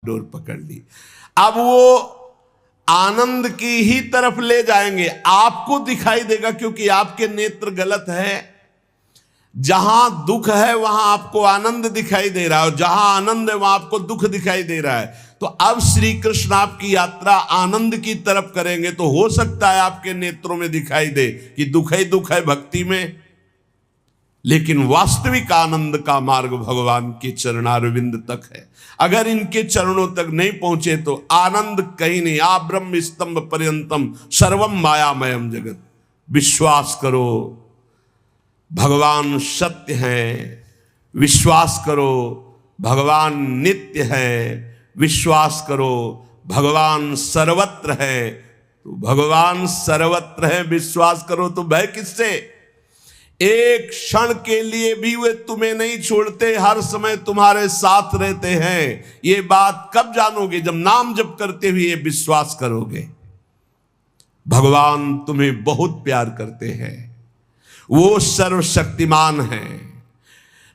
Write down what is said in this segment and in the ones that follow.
Door पकड़ ली। अब वो आनंद की ही तरफ ले जाएंगे, आपको दिखाई देगा क्योंकि आपके नेत्र गलत है। जहां दुख है वहां आपको आनंद दिखाई दे रहा है, और जहां आनंद है वहां आपको दुख दिखाई दे रहा है। तो अब श्री कृष्ण आपकी यात्रा आनंद की तरफ करेंगे, तो हो सकता है आपके नेत्रों में दिखाई दे कि दुख ही दुख है भक्ति में, लेकिन वास्तविक आनंद का मार्ग भगवान के चरणारविंद तक है। अगर इनके चरणों तक नहीं पहुंचे तो आनंद कहीं नहीं। आ ब्रह्म स्तंभ पर्यंतम सर्वम मायामयम जगत। विश्वास करो भगवान सत्य है, विश्वास करो भगवान नित्य है, विश्वास करो भगवान सर्वत्र है। तो भगवान सर्वत्र है, विश्वास करो तो भय किससे? एक क्षण के लिए भी वे तुम्हें नहीं छोड़ते, हर समय तुम्हारे साथ रहते हैं। ये बात कब जानोगे? जब नाम जप करते हुए विश्वास करोगे। भगवान तुम्हें बहुत प्यार करते हैं, वो सर्वशक्तिमान हैं।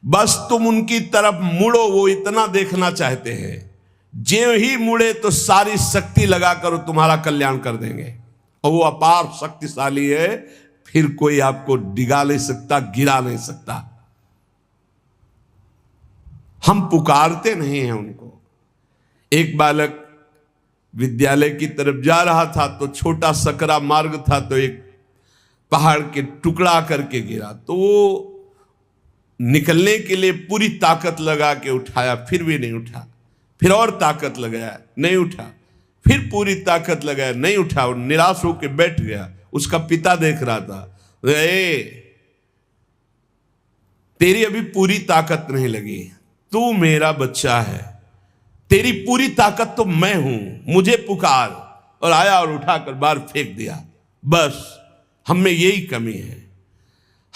बस तुम उनकी तरफ मुड़ो, वो इतना देखना चाहते हैं। जो ही मुड़े तो सारी शक्ति लगाकर तुम्हारा कल्याण कर देंगे, और वो अपार शक्तिशाली है, फिर कोई आपको डिगा नहीं सकता, गिरा नहीं सकता। हम पुकारते नहीं हैं उनको। एक बालक विद्यालय की तरफ जा रहा था, तो छोटा सकरा मार्ग था, तो एक पहाड़ के टुकड़ा करके गिरा, तो वो निकलने के लिए पूरी ताकत लगा के उठाया, फिर भी नहीं उठा। फिर और ताकत लगाया, नहीं उठा। फिर पूरी ताकत लगाया, नहीं उठा, और निराश होकर बैठ गया। उसका पिता देख रहा था, तेरी अभी पूरी ताकत नहीं लगी, तू मेरा बच्चा है, तेरी पूरी ताकत तो मैं हूं, मुझे पुकार। और आया और उठाकर बाहर फेंक दिया। बस हम में यही कमी है,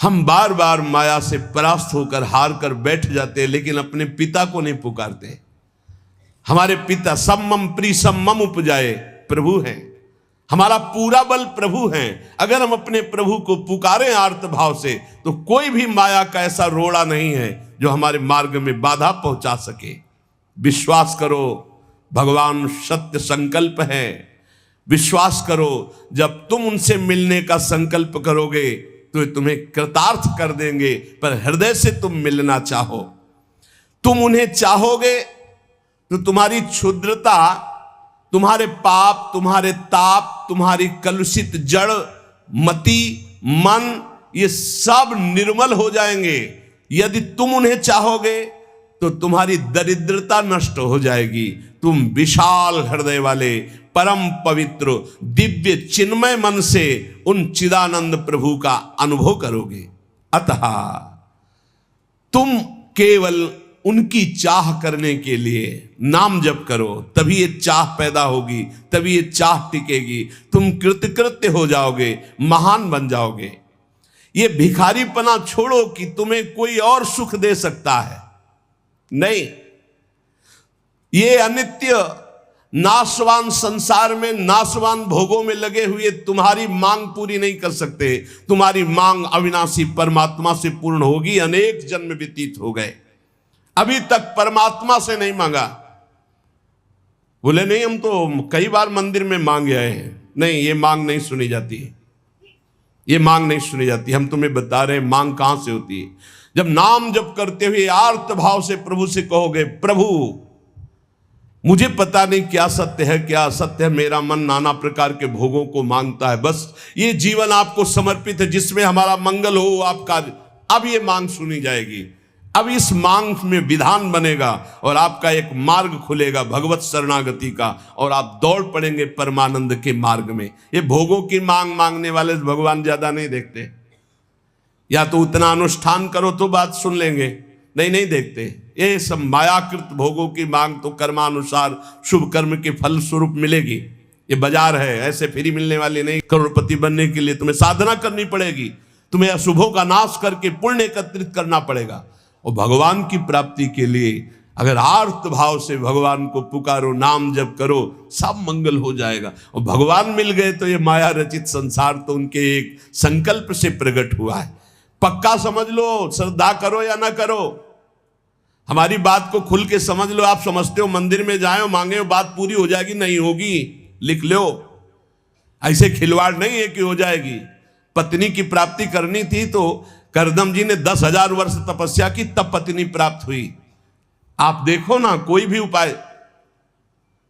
हम बार बार माया से परास्त होकर हार कर बैठ जाते हैं, लेकिन अपने पिता को नहीं पुकारते। हमारे पिता सम्मम प्री सम्मम उपजाए प्रभु हैं, हमारा पूरा बल प्रभु हैं। अगर हम अपने प्रभु को पुकारें आर्त भाव से, तो कोई भी माया का ऐसा रोड़ा नहीं है जो हमारे मार्ग में बाधा पहुंचा सके। विश्वास करो भगवान सत्य संकल्प है। विश्वास करो जब तुम उनसे मिलने का संकल्प करोगे तो तुम्हें कृतार्थ कर देंगे, पर हृदय से तुम मिलना चाहो। तुम उन्हें चाहोगे तो तुम्हारी क्षुद्रता, तुम्हारे पाप, तुम्हारे ताप, तुम्हारी कलुषित जड़ मति मन, ये सब निर्मल हो जाएंगे। यदि तुम उन्हें चाहोगे तो तुम्हारी दरिद्रता नष्ट हो जाएगी। तुम विशाल हृदय वाले परम पवित्र दिव्य चिन्मय मन से उन चिदानंद प्रभु का अनुभव करोगे। अतः तुम केवल उनकी चाह करने के लिए नाम जप करो, तभी ये चाह पैदा होगी, तभी ये चाह टिकेगी। तुम कृतकृत्य हो जाओगे, महान बन जाओगे। ये भिखारीपना छोड़ो कि तुम्हें कोई और सुख दे सकता है, नहीं। ये अनित्य नाशवान संसार में, नाशवान भोगों में लगे हुए तुम्हारी मांग पूरी नहीं कर सकते। तुम्हारी मांग अविनाशी परमात्मा से पूर्ण होगी। अनेक जन्म व्यतीत हो गए, अभी तक परमात्मा से नहीं मांगा। बोले नहीं, हम तो कई बार मंदिर में मांग आए हैं। नहीं, ये मांग नहीं सुनी जाती, ये मांग नहीं सुनी जाती। हम तुम्हें बता रहे हैं मांग कहां से होती है। जब नाम जप करते हुए आर्त भाव से प्रभु से कहोगे, प्रभु मुझे पता नहीं क्या सत्य है क्या असत्य है, मेरा मन नाना प्रकार के भोगों को मांगता है, बस ये जीवन आपको समर्पित है, जिसमें हमारा मंगल हो आपका। अब ये मांग सुनी जाएगी। अब इस मांग में विधान बनेगा और आपका एक मार्ग खुलेगा भगवत शरणागति का, और आप दौड़ पड़ेंगे परमानंद के मार्ग में। ये भोगों की मांग मांगने वाले भगवान ज्यादा नहीं देखते। या तो उतना अनुष्ठान करो तो बात सुन लेंगे, नहीं देखते। ये सब मायाकृत भोगों की मांग तो कर्मानुसार शुभ कर्म के फल स्वरूप मिलेगी। ये बाजार है, ऐसे फ्री मिलने वाली नहीं। करोड़पति बनने के लिए तुम्हें साधना करनी पड़ेगी, तुम्हें अशुभों का नाश करके पुण्य एकत्रित करना पड़ेगा। और भगवान की प्राप्ति के लिए अगर आर्त भाव से भगवान को पुकारो, नाम जप करो, सब मंगल हो जाएगा। और भगवान मिल गए तो ये माया रचित संसार तो उनके एक संकल्प से प्रकट हुआ है। पक्का समझ लो, श्रद्धा करो या ना करो, हमारी बात को खुल के समझ लो। आप समझते हो मंदिर में जाए और मांगे बात पूरी हो जाएगी, नहीं होगी, लिख लो। ऐसे खिलवाड़ नहीं है कि हो जाएगी। पत्नी की प्राप्ति करनी थी तो करदम जी ने 10,000 वर्ष तपस्या की, तब पत्नी प्राप्त हुई। आप देखो ना, कोई भी उपाय।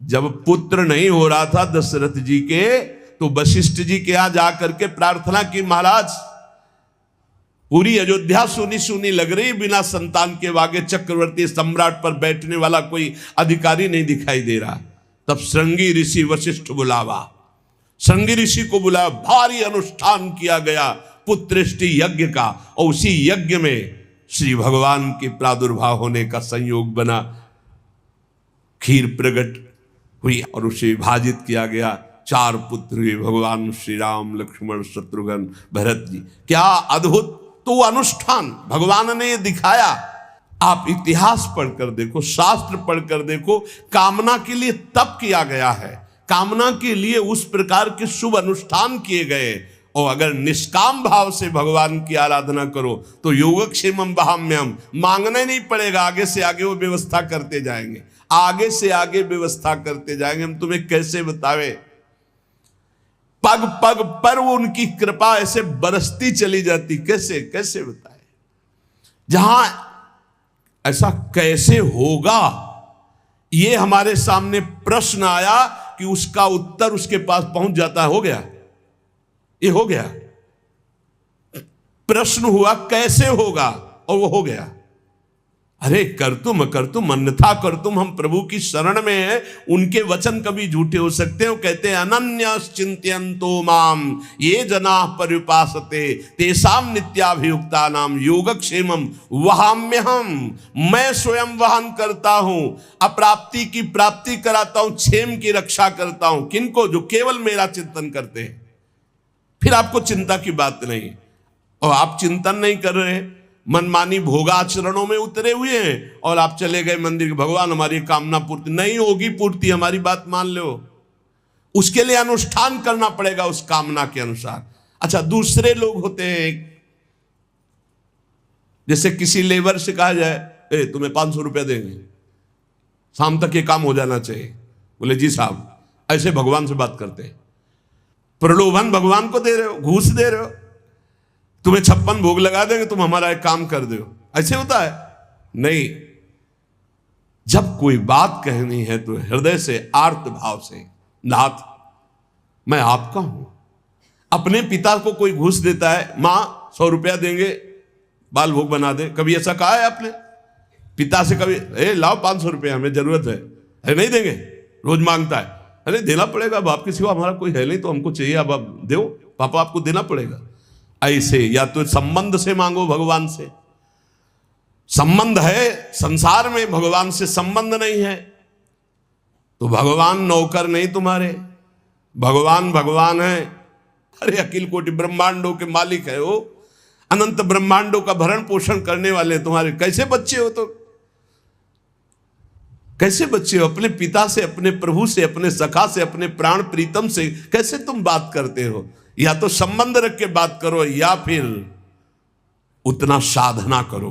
जब पुत्र नहीं हो रहा था दशरथ जी के, तो वशिष्ठ जी के यहां जाकर के प्रार्थना की, महाराज पूरी अयोध्या सुनी सुनी लग रही, बिना संतान के वागे चक्रवर्ती सम्राट पर बैठने वाला कोई अधिकारी नहीं दिखाई दे रहा। तब श्रृंगी ऋषि वशिष्ठ बुलावा, श्रृंगी ऋषि को बुलाया, भारी अनुष्ठान किया गया पुत्रेष्टि यज्ञ का, और उसी यज्ञ में श्री भगवान के प्रादुर्भाव होने का संयोग बना। खीर प्रकट हुई और उसे विभाजित किया गया। 4 पुत्र हुए, भगवान श्री राम, लक्ष्मण, शत्रुघ्न, भरत जी। क्या अद्भुत तो अनुष्ठान भगवान ने दिखाया। आप इतिहास पढ़कर देखो, शास्त्र पढ़कर देखो, कामना के लिए तप किया गया है, कामना के लिए उस प्रकार के शुभ अनुष्ठान किए गए। और अगर निष्काम भाव से भगवान की आराधना करो तो योगक्षेमम वहाम्यम, मांगना ही नहीं पड़ेगा, आगे से आगे वो व्यवस्था करते जाएंगे, आगे से आगे व्यवस्था करते जाएंगे। हम तुम्हें कैसे बतावे, पग पग पर वो उनकी कृपा ऐसे बरसती चली जाती, कैसे कैसे बताए। जहां ऐसा कैसे होगा, ये हमारे सामने प्रश्न आया कि उसका उत्तर उसके पास पहुंच जाता है। हो गया, ये हो गया। प्रश्न हुआ कैसे होगा, और वो हो गया। अरे कर तुम अन्यथा कर तुम, हम प्रभु की शरण में हैं, उनके वचन कभी झूठे हो सकते हैं। वो कहते हैं अनन्यश्चिन्तयन्तो माम ये जना पर्युपासते तेषां नित्याभियुक्ता नाम योगक्षेमम वहाम्यहम, मैं स्वयं वहन करता हूं, अप्राप्ति की प्राप्ति कराता हूं, क्षेम की रक्षा करता हूं। किनको? जो केवल मेरा चिंतन करते हैं। फिर आपको चिंता की बात नहीं, और आप चिंतन नहीं कर रहे, मनमानी भोगाचरणों में उतरे हुए हैं, और आप चले गए मंदिर, भगवान हमारी कामना पूर्ति नहीं होगी, पूर्ति हमारी बात मान लो, उसके लिए अनुष्ठान करना पड़ेगा उस कामना के अनुसार। अच्छा, दूसरे लोग होते हैं, जैसे किसी लेबर से कहा जाए तुम्हें 500 रुपया देंगे, शाम तक ये काम हो जाना चाहिए, बोले जी साहब, ऐसे भगवान से बात करते हैं। प्रलोभन भगवान को दे रहे हो, घूस दे रहे हो, तुम्हें 56 भोग लगा देंगे, तुम हमारा एक काम कर दो, ऐसे होता है? नहीं। जब कोई बात कहनी है तो हृदय से, आर्त भाव से, नाथ मैं आपका हूं। अपने पिता को कोई घूस देता है, मां 100 रुपया देंगे बाल भोग बना दे, कभी ऐसा कहा है आपने पिता से? कभी लाओ 500 रुपया, हमें जरूरत है, अरे नहीं देंगे, रोज मांगता है, अरे देना पड़ेगा, बाप के सिवा हमारा कोई है नहीं, तो हमको चाहिए, अब आप दो, पापा आपको देना पड़ेगा। ऐसे या तो संबंध से मांगो, भगवान से संबंध है, संसार में भगवान से संबंध नहीं है, तो भगवान नौकर नहीं तुम्हारे, भगवान भगवान है। अरे अखिल कोटि ब्रह्मांडों के मालिक है वो, अनंत ब्रह्मांडों का भरण पोषण करने वाले तुम्हारे कैसे बच्चे हो? तो कैसे बच्चे हो? अपने पिता से, अपने प्रभु से, अपने सखा से, अपने प्राण प्रीतम से कैसे तुम बात करते हो? या तो संबंध रख के बात करो, या फिर उतना साधना करो,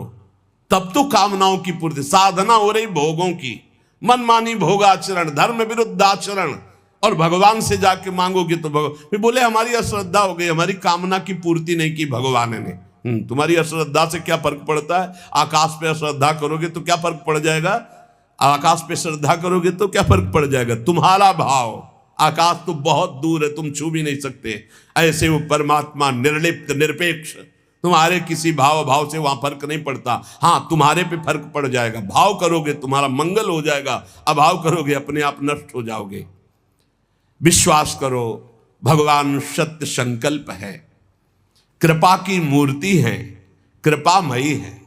तब तो कामनाओं की पूर्ति। साधना हो रही भोगों की, मनमानी भोगाचरण, धर्म विरुद्ध आचरण, और भगवान से जाके मांगोगे तो भगवान फिर बोले हमारी अश्रद्धा हो गई, हमारी कामना की पूर्ति नहीं की भगवान ने। तुम्हारी अश्रद्धा से क्या फर्क पड़ता है? आकाश पे अश्रद्धा करोगे तो क्या फर्क पड़ जाएगा? आकाश पे श्रद्धा करोगे तो क्या फर्क पड़ जाएगा? तुम्हारा भाव, आकाश तो बहुत दूर है, तुम छू भी नहीं सकते, ऐसे वो परमात्मा निर्लिप्त निरपेक्ष, तुम्हारे किसी भाव से वहां फर्क नहीं पड़ता। हाँ, तुम्हारे पे फर्क पड़ जाएगा, भाव करोगे तुम्हारा मंगल हो जाएगा, अभाव करोगे अपने आप नष्ट हो जाओगे। विश्वास करो, भगवान सत्य संकल्प है, कृपा की मूर्ति है, कृपामयी है,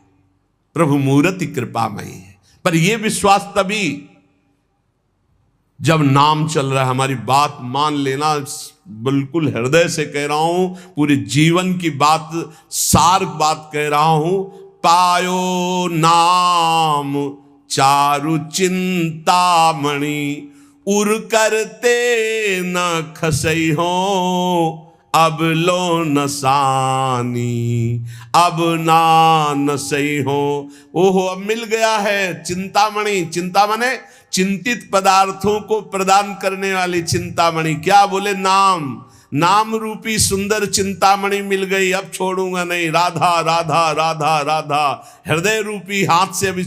प्रभु मूर्ति कृपामयी है। पर यह विश्वास तभी जब नाम चल रहा है। हमारी बात मान लेना, बिल्कुल हृदय से कह रहा हूं, पूरे जीवन की बात, सार बात कह रहा हूं। पायो नाम चारु चिंतामणि, उर करते न खसई हो, अब लो नसानी, अब ना न सही हो। ओहो, अब मिल गया है चिंतामणि। चिंता माने चिंतित पदार्थों को प्रदान करने वाली चिंतामणि। क्या बोले? नाम। नाम रूपी सुंदर चिंतामणि मिल गई, अब छोड़ूंगा नहीं। राधा राधा राधा राधा, हृदय रूपी हाथ से अभी